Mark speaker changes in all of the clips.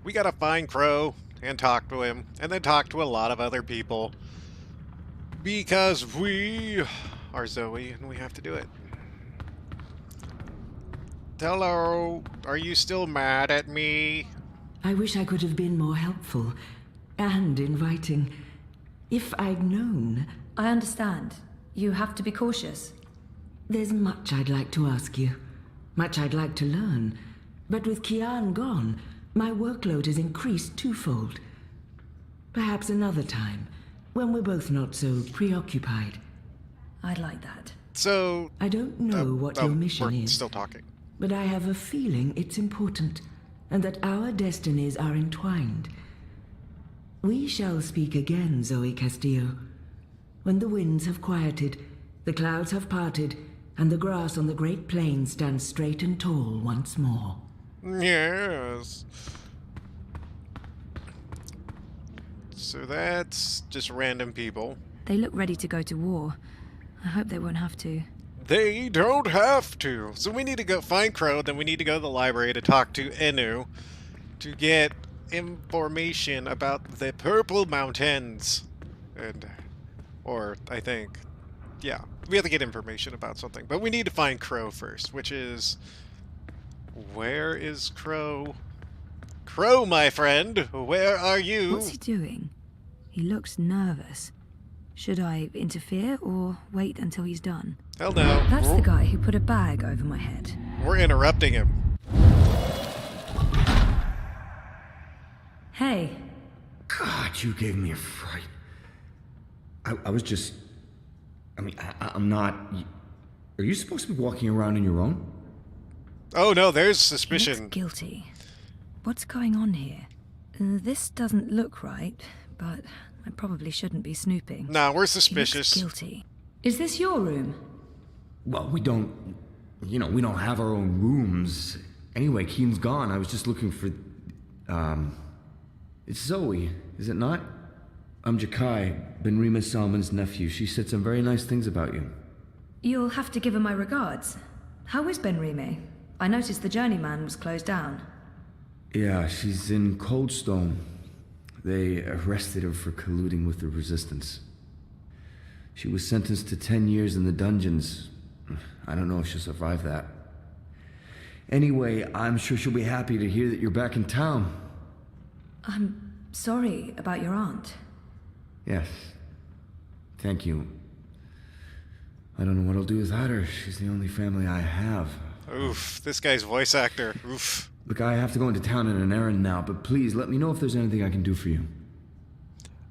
Speaker 1: we gotta find Crow and talk to him, and then talk to a lot of other people. Because we are Zoe, and we have to do it. Hello, are you still mad at me?
Speaker 2: I wish I could have been more helpful and inviting. If I'd known.
Speaker 3: I understand. You have to be cautious.
Speaker 2: There's much I'd like to ask you. Much I'd like to learn. But with Kian gone, my workload has increased twofold. Perhaps another time, when we're both not so preoccupied.
Speaker 3: I'd like that.
Speaker 1: So...
Speaker 2: I don't know what your mission
Speaker 1: we're
Speaker 2: is.
Speaker 1: still talking.
Speaker 2: But I have a feeling it's important, and that our destinies are entwined. We shall speak again, Zoe Castillo. When the winds have quieted, the clouds have parted, and the grass on the Great Plain stands straight and tall once more.
Speaker 1: Yes. So that's just random people.
Speaker 3: They look ready to go to war. I hope they won't have to.
Speaker 1: They don't have to. So we need to go find Crow, then we need to go to the library to talk to Enu to get information about the Purple Mountains. Or I think, yeah, we have to get information about something. But we need to find Crow first, which is... Where is Crow? Crow, my friend, where are you?
Speaker 3: What's he doing? He looks nervous. Should I interfere or wait until he's done?
Speaker 1: Hell no.
Speaker 3: That's the guy who put a bag over my head.
Speaker 1: We're interrupting him.
Speaker 3: Hey.
Speaker 4: God, you gave me a fright. I was just... I mean, I'm not... Are you supposed to be walking around on your own?
Speaker 1: Oh no, there's
Speaker 3: He
Speaker 1: suspicion.
Speaker 3: looks guilty. What's going on here? This doesn't look right, but I probably shouldn't be snooping.
Speaker 1: Nah, we're
Speaker 3: He
Speaker 1: suspicious.
Speaker 3: looks guilty. Is this your room?
Speaker 4: Well, we don't... You know, we don't have our own rooms. Anyway, Keen's gone. I was just looking for... It's Zoe, is it not? I'm Jakai, Benrima Salman's nephew. She said some very nice things about you.
Speaker 3: You'll have to give her my regards. How is Benrime? I noticed the journeyman was closed down.
Speaker 4: Yeah, she's in Coldstone. They arrested her for colluding with the Resistance. She was sentenced to 10 years in the dungeons. I don't know if she'll survive that. Anyway, I'm sure she'll be happy to hear that you're back in town.
Speaker 3: I'm sorry about your aunt.
Speaker 4: Yes. Thank you. I don't know what I'll do without her. She's the only family I have.
Speaker 1: Oof, this guy's voice actor. Oof.
Speaker 4: Look, I have to go into town on an errand now, but please let me know if there's anything I can do for you.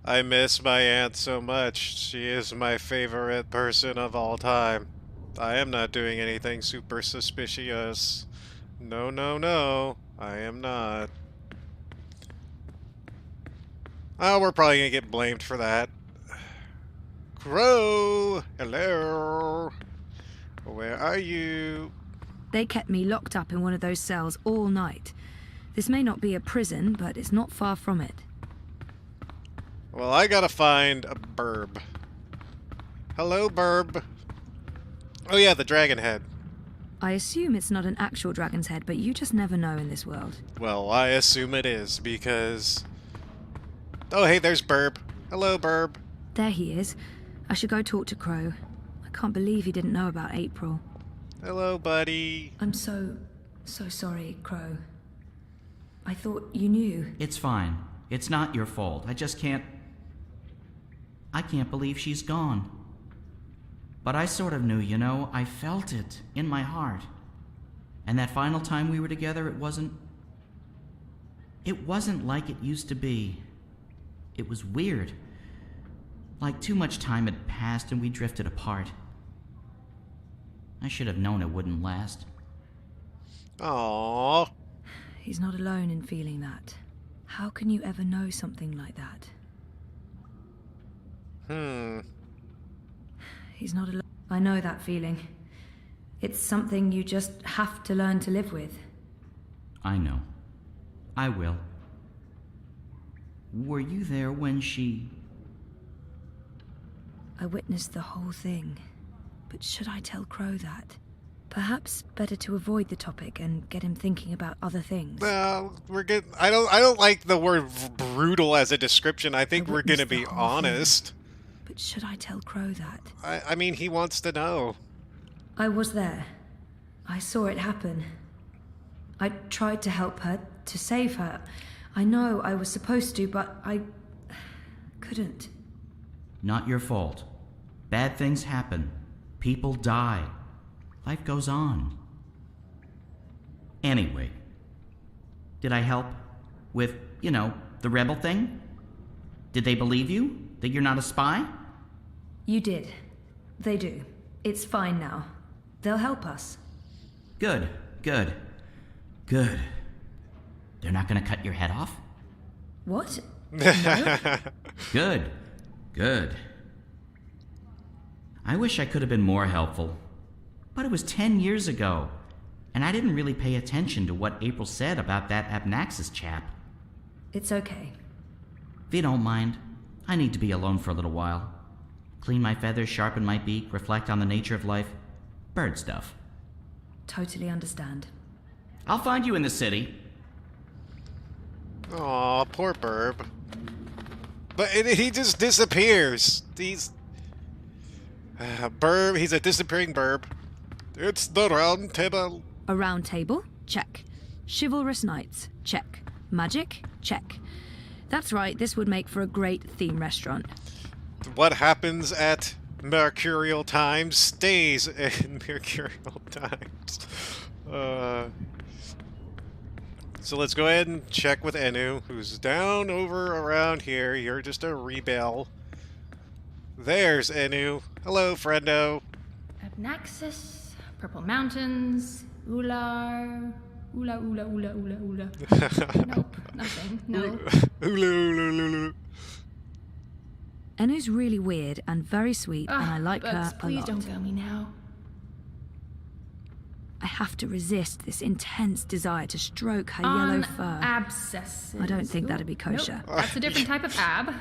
Speaker 1: I miss my aunt so much. She is my favorite person of all time. I am not doing anything super suspicious. No, no, no. I am not. Oh, we're probably gonna get blamed for that. Crow! Hello! Where are you?
Speaker 3: They kept me locked up in one of those cells all night. This may not be a prison, but it's not far from it.
Speaker 1: Well, I gotta find a burb. Hello, burb. Oh yeah, the dragon head.
Speaker 3: I assume it's not an actual dragon's head, but you just never know in this world.
Speaker 1: Well, I assume it is, because... Oh, hey, there's Burb. Hello, Burb.
Speaker 3: There he is. I should go talk to Crow. I can't believe he didn't know about April.
Speaker 1: Hello, buddy.
Speaker 3: I'm so sorry, Crow. I thought you knew.
Speaker 5: It's fine. It's not your fault. I just can't... I can't believe she's gone. But I sort of knew, you know. I felt it in my heart. And that final time we were together, it wasn't like it used to be. It was weird. Like too much time had passed and we drifted apart. I should have known it wouldn't last.
Speaker 1: Aww.
Speaker 3: He's not alone in feeling that. How can you ever know something like that? He's not alone. I know that feeling. It's something you just have to learn to live with.
Speaker 5: I know. I will. Were you there when she...
Speaker 3: I witnessed the whole thing. But should I tell Crow that? Perhaps better to avoid the topic and get him thinking about other things.
Speaker 1: Well, we're good. I don't like the word brutal as a description. I think we're gonna
Speaker 3: witnessed the
Speaker 1: be
Speaker 3: whole thing.
Speaker 1: honest.
Speaker 3: But should I tell Crow that?
Speaker 1: I mean, he wants to know.
Speaker 3: I was there. I saw it happen. I tried to help her, to save her. I know I was supposed to, but I couldn't.
Speaker 5: Not your fault. Bad things happen. People die. Life goes on. Anyway, did I help with, the rebel thing? Did they believe you? That you're not a spy?
Speaker 3: You did. They do. It's fine now. They'll help us.
Speaker 5: Good, good, good. They're not gonna cut your head off?
Speaker 3: What?
Speaker 5: Good, good. I wish I could have been more helpful. But it was 10 years ago, and I didn't really pay attention to what April said about that Abnaxis chap.
Speaker 3: It's okay.
Speaker 5: If you don't mind, I need to be alone for a little while. Clean my feathers, sharpen my beak, reflect on the nature of life. Bird stuff.
Speaker 3: Totally understand.
Speaker 5: I'll find you in the city.
Speaker 1: Aw, poor Burb. But he just disappears. He's... Burb, he's a disappearing Burb. It's the round table.
Speaker 3: A round table? Check. Chivalrous knights? Check. Magic? Check. That's right, this would make for a great theme restaurant.
Speaker 1: What happens at Mercurial Times stays in Mercurial Times. So let's go ahead and check with Enu, who's down over around here. You're just a rebel. There's Enu. Hello, friendo.
Speaker 6: Abnaxis, Purple Mountains, Ular, Ula. Nope, nothing. No.
Speaker 3: Enu's really weird and very sweet, and I like her a
Speaker 6: please
Speaker 3: lot.
Speaker 6: don't go me now.
Speaker 3: I have to resist this intense desire to stroke her yellow fur.
Speaker 6: Abscesses.
Speaker 3: I don't think that'd be kosher.
Speaker 6: Nope, that's a different type of ab.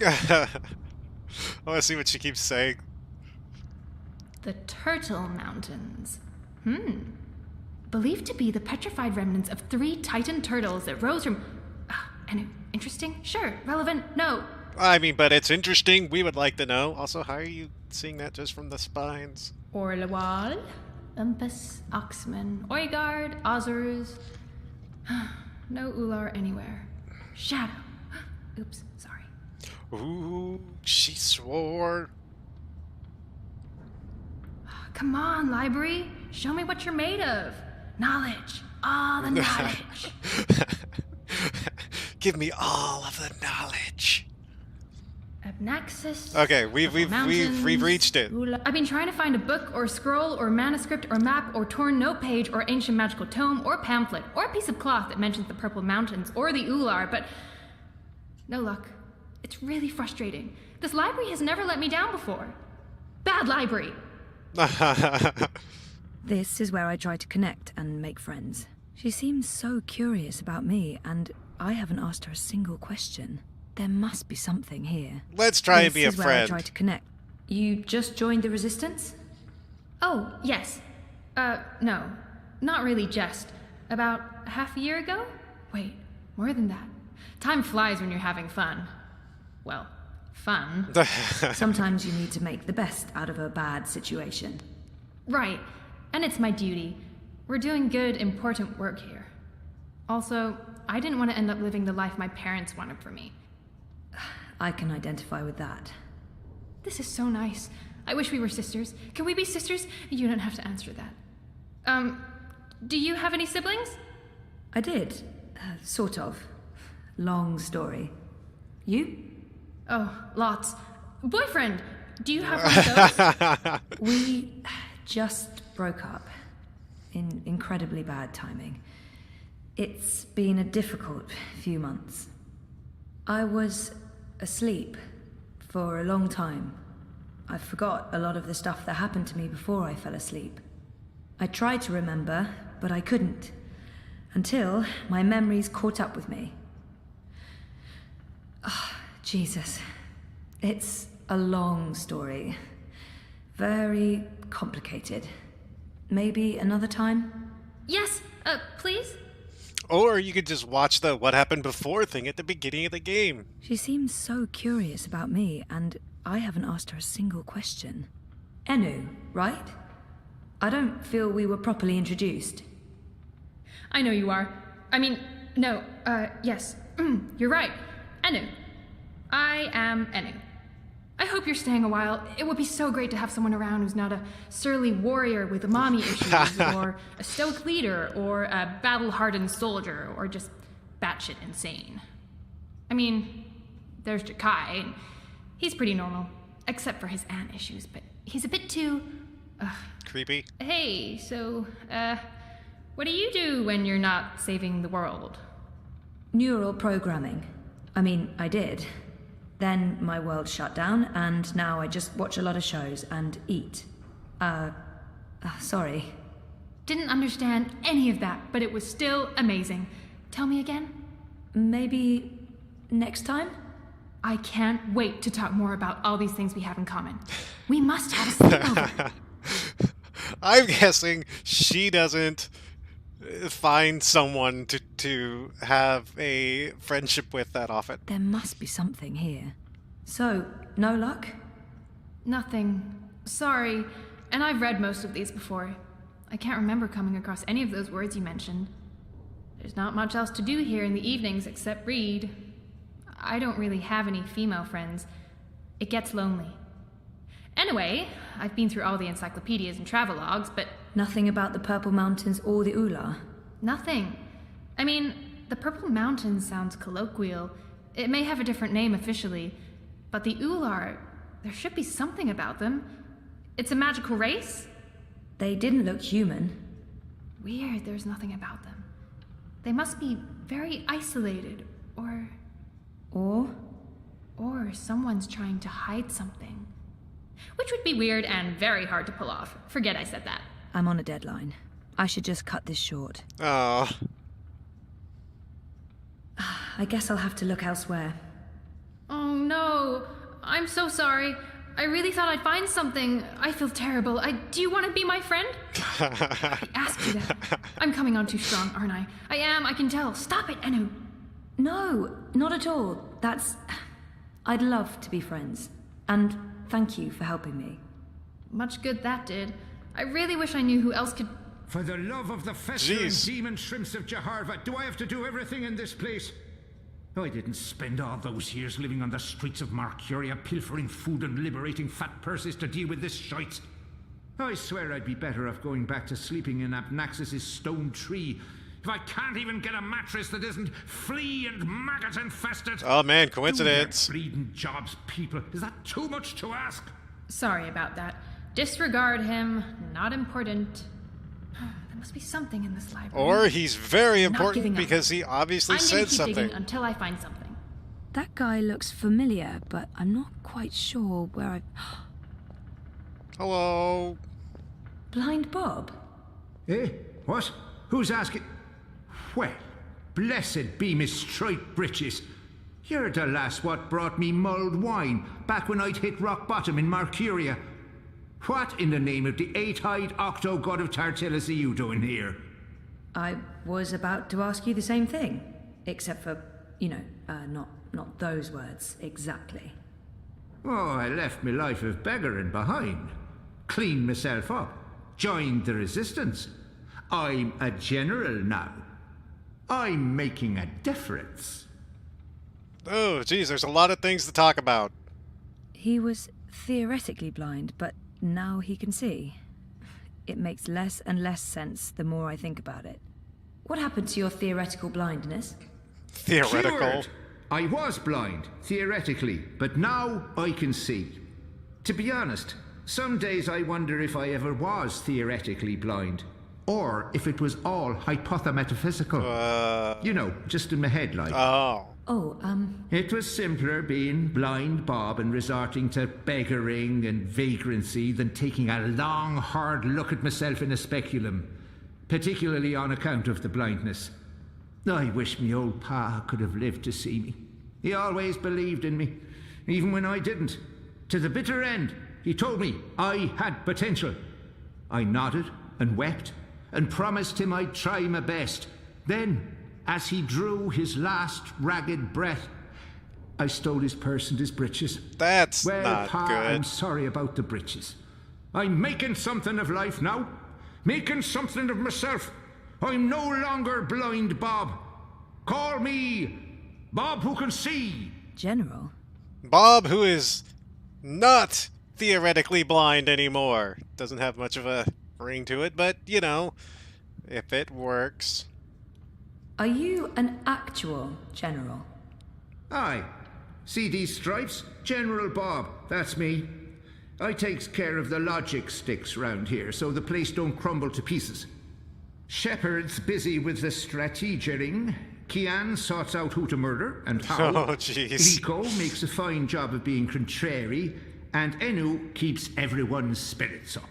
Speaker 1: I want to see what she keeps saying.
Speaker 6: The Turtle Mountains. Believed to be the petrified remnants of 3 titan turtles that rose from... and interesting? Sure. Relevant? No.
Speaker 1: I mean, but it's interesting. We would like to know. Also, how are you seeing that just from the spines?
Speaker 6: Orlawal, Umpus, Oxman, Oigard, Ozers. No Ular anywhere. Shadow. Oops, sorry.
Speaker 1: Ooh, she swore.
Speaker 6: Come on, library. Show me what you're made of. Knowledge. All the knowledge.
Speaker 1: Give me all of the knowledge.
Speaker 6: Abnaxis.
Speaker 1: Okay, we've reached it.
Speaker 6: I've been trying to find a book or scroll or manuscript or map or torn note page or ancient magical tome or pamphlet or a piece of cloth that mentions the Purple Mountains or the Ular, but no luck. It's really frustrating. This library has never let me down before. Bad library.
Speaker 3: This is where I try to connect and make friends. She seems so curious about me, and I haven't asked her a single question. There must be something here.
Speaker 1: Let's try and be a
Speaker 3: This is where I
Speaker 1: friend.
Speaker 3: try to connect. You just joined the Resistance?
Speaker 6: Oh, yes. No. Not really just. About half a year ago? Wait, more than that. Time flies when you're having fun. Well, fun.
Speaker 3: Sometimes you need to make the best out of a bad situation.
Speaker 6: Right. And it's my duty. We're doing good, important work here. Also, I didn't want to end up living the life my parents wanted for me.
Speaker 3: I can identify with that.
Speaker 6: This is so nice. I wish we were sisters. Can we be sisters? You don't have to answer that. Do you have any siblings?
Speaker 3: I did. Sort of. Long story. You?
Speaker 6: Oh, lots. Boyfriend! Do you have one of those?
Speaker 3: We just broke up. In incredibly bad timing. It's been a difficult few months. I was asleep for a long time. I forgot a lot of the stuff that happened to me before I fell asleep. I tried to remember, but I couldn't. Until my memories caught up with me. Oh, Jesus. It's a long story. Very complicated. Maybe another time?
Speaker 6: Yes, please?
Speaker 1: Or you could just watch the what happened before thing at the beginning of the game.
Speaker 3: She seems so curious about me, and I haven't asked her a single question. Enu, right? I don't feel we were properly introduced.
Speaker 6: I know you are. I mean, no, yes. You're right. Enu. I am Enu. I hope you're staying a while. It would be so great to have someone around who's not a surly warrior with mommy issues, or a stoic leader, or a battle-hardened soldier, or just batshit insane. I mean, there's Jakai, and he's pretty normal, except for his aunt issues, but he's a bit too...
Speaker 1: Creepy.
Speaker 6: Hey, so, what do you do when you're not saving the world?
Speaker 3: Neural programming. I mean, I did. Then my world shut down, and now I just watch a lot of shows and eat. Sorry.
Speaker 6: Didn't understand any of that, but it was still amazing. Tell me again?
Speaker 3: Maybe next time?
Speaker 6: I can't wait to talk more about all these things we have in common. We must have a sleepover.
Speaker 1: I'm guessing she doesn't find someone to have a friendship with that often.
Speaker 3: There must be something here. So, no luck?
Speaker 6: Nothing. Sorry. And I've read most of these before. I can't remember coming across any of those words you mentioned. There's not much else to do here in the evenings except read. I don't really have any female friends. It gets lonely. Anyway, I've been through all the encyclopedias and travelogues, but...
Speaker 3: Nothing about the Purple Mountains or the Ular?
Speaker 6: Nothing. I mean, the Purple Mountains sounds colloquial. It may have a different name officially, but the Ular, there should be something about them. It's a magical race?
Speaker 3: They didn't look human.
Speaker 6: Weird, there's nothing about them. They must be very isolated, or someone's trying to hide something. Which would be weird and very hard to pull off. Forget I said that.
Speaker 3: I'm on a deadline. I should just cut this short.
Speaker 1: Aww.
Speaker 3: I guess I'll have to look elsewhere.
Speaker 6: Oh no, I'm so sorry. I really thought I'd find something. I feel terrible. Do you want to be my friend? I asked you that. I'm coming on too strong, aren't I? I am, I can tell. Stop it, Enu.
Speaker 3: No, not at all. I'd love to be friends. And thank you for helping me.
Speaker 6: Much good that did. I really wish I knew who else could...
Speaker 7: For the love of the festering demon shrimps of Jaharva, do I have to do everything in this place? I didn't spend all those years living on the streets of Marcuria, pilfering food and liberating fat purses to deal with this shite. I swear I'd be better off going back to sleeping in Abnaxus's stone tree if I can't even get a mattress that isn't flea and maggot infested.
Speaker 1: Oh man, coincidence.
Speaker 7: Do their bleeding jobs, people. Is that too much to ask?
Speaker 6: Sorry about that. Disregard him. Not important. There must be something in this library.
Speaker 1: Or he's very
Speaker 6: Not
Speaker 1: important
Speaker 6: giving up.
Speaker 1: because he obviously
Speaker 6: I'm gonna
Speaker 1: said
Speaker 6: keep
Speaker 1: something.
Speaker 6: digging until I find something.
Speaker 3: That guy looks familiar, but I'm not quite sure where I've...
Speaker 1: Hello.
Speaker 3: Blind Bob?
Speaker 7: Eh? What? Who's asking? Well, blessed be Miss Striped Britches. You're the lass what brought me mulled wine back when I'd hit rock bottom in Marcuria. What in the name of the eight-eyed octo-god of Tartillus are you doing here?
Speaker 3: I was about to ask you the same thing. Except for, not those words exactly.
Speaker 7: Oh, I left me life of beggaring behind. Cleaned myself up. Joined the resistance. I'm a general now. I'm making a difference.
Speaker 1: Oh, geez, there's a lot of things to talk about.
Speaker 3: He was theoretically blind, but now he can see. It makes less and less sense the more I think about it. What happened to your theoretical blindness?
Speaker 1: Theoretical.
Speaker 7: Cured. I was blind, theoretically, but now I can see. To be honest, some days I wonder if I ever was theoretically blind. Or if it was all hypothemetaphysical. Just in my head like.
Speaker 1: Oh.
Speaker 7: It was simpler being blind Bob and resorting to beggaring and vagrancy than taking a long, hard look at myself in a speculum, particularly on account of the blindness. I wish me old pa could have lived to see me. He always believed in me, even when I didn't. To the bitter end, he told me I had potential. I nodded, and wept and promised him I'd try my best. Then, as he drew his last ragged breath, I stole his purse and his breeches.
Speaker 1: That's
Speaker 7: well,
Speaker 1: not
Speaker 7: Pa,
Speaker 1: good.
Speaker 7: I'm sorry about the breeches. I'm making something of life now. Making something of myself. I'm no longer blind Bob. Call me Bob who can see.
Speaker 3: General?
Speaker 1: Bob, who is not theoretically blind anymore. Doesn't have much of a ring to it, but, you know, if it works.
Speaker 3: Are you an actual general?
Speaker 7: Aye. See these stripes? General Bob, that's me. I takes care of the logic sticks round here, so the place don't crumble to pieces. Shepard's busy with the strategering. Kian sorts out who to murder and how.
Speaker 1: Oh, jeez.
Speaker 7: Liko makes a fine job of being contrary, and Enu keeps everyone's spirits up.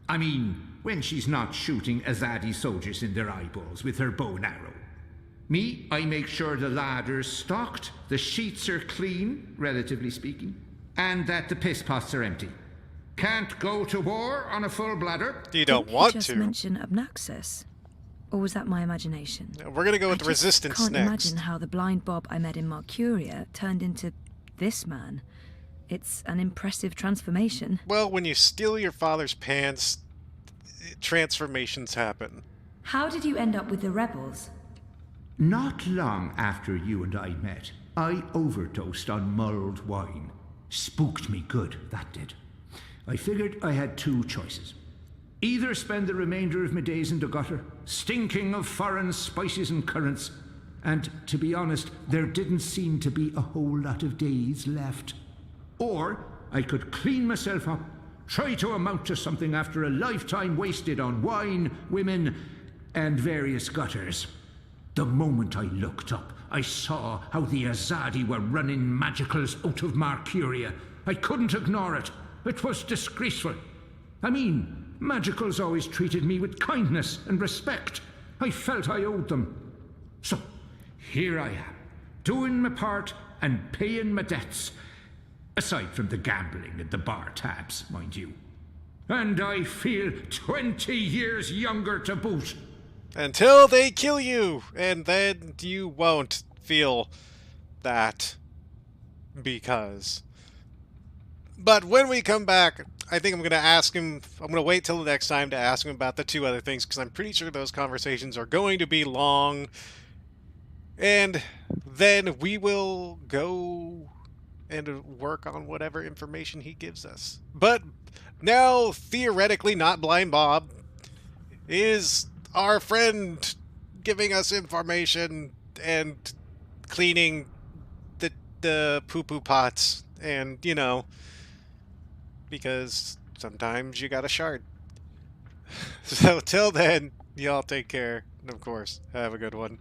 Speaker 7: I mean, when she's not shooting Azadi soldiers in their eyeballs with her bow and arrow. Me, I make sure the ladder's stocked, the sheets are clean, relatively speaking, and that the piss pots are empty. Can't go to war on a full bladder.
Speaker 1: You don't
Speaker 3: Didn't
Speaker 1: want
Speaker 3: you just
Speaker 1: to.
Speaker 3: mention Obnaxus? Or was that my imagination?
Speaker 1: We're gonna go with
Speaker 3: I
Speaker 1: Resistance
Speaker 3: just can't
Speaker 1: next.
Speaker 3: imagine how the blind Bob I met in Marcuria turned into this man. It's an impressive transformation.
Speaker 1: Well, when you steal your father's pants, transformations happen.
Speaker 3: How did you end up with the rebels?
Speaker 7: Not long after you and I met, I overdosed on mulled wine. Spooked me good, that did. I figured I had two choices. Either spend the remainder of my days in the gutter, stinking of foreign spices and currants, and, to be honest, there didn't seem to be a whole lot of days left. Or I could clean myself up, try to amount to something after a lifetime wasted on wine, women, and various gutters. The moment I looked up, I saw how the Azadi were running magicals out of Marcuria. I couldn't ignore it. It was disgraceful. I mean, magicals always treated me with kindness and respect. I felt I owed them. So, here I am, doing my part and paying my debts. Aside from the gambling and the bar tabs, mind you. And I feel 20 years younger to boot.
Speaker 1: Until they kill you, and then you won't feel that. Because. But when we come back, I think I'm going to ask him, I'm going to wait till the next time to ask him about the two other things, because I'm pretty sure those conversations are going to be long. And then we will go and work on whatever information he gives us. But now, theoretically not Blind Bob is our friend giving us information and cleaning the poo-poo pots, and, you know, because sometimes you got a shard. So till then, y'all take care, and of course, have a good one.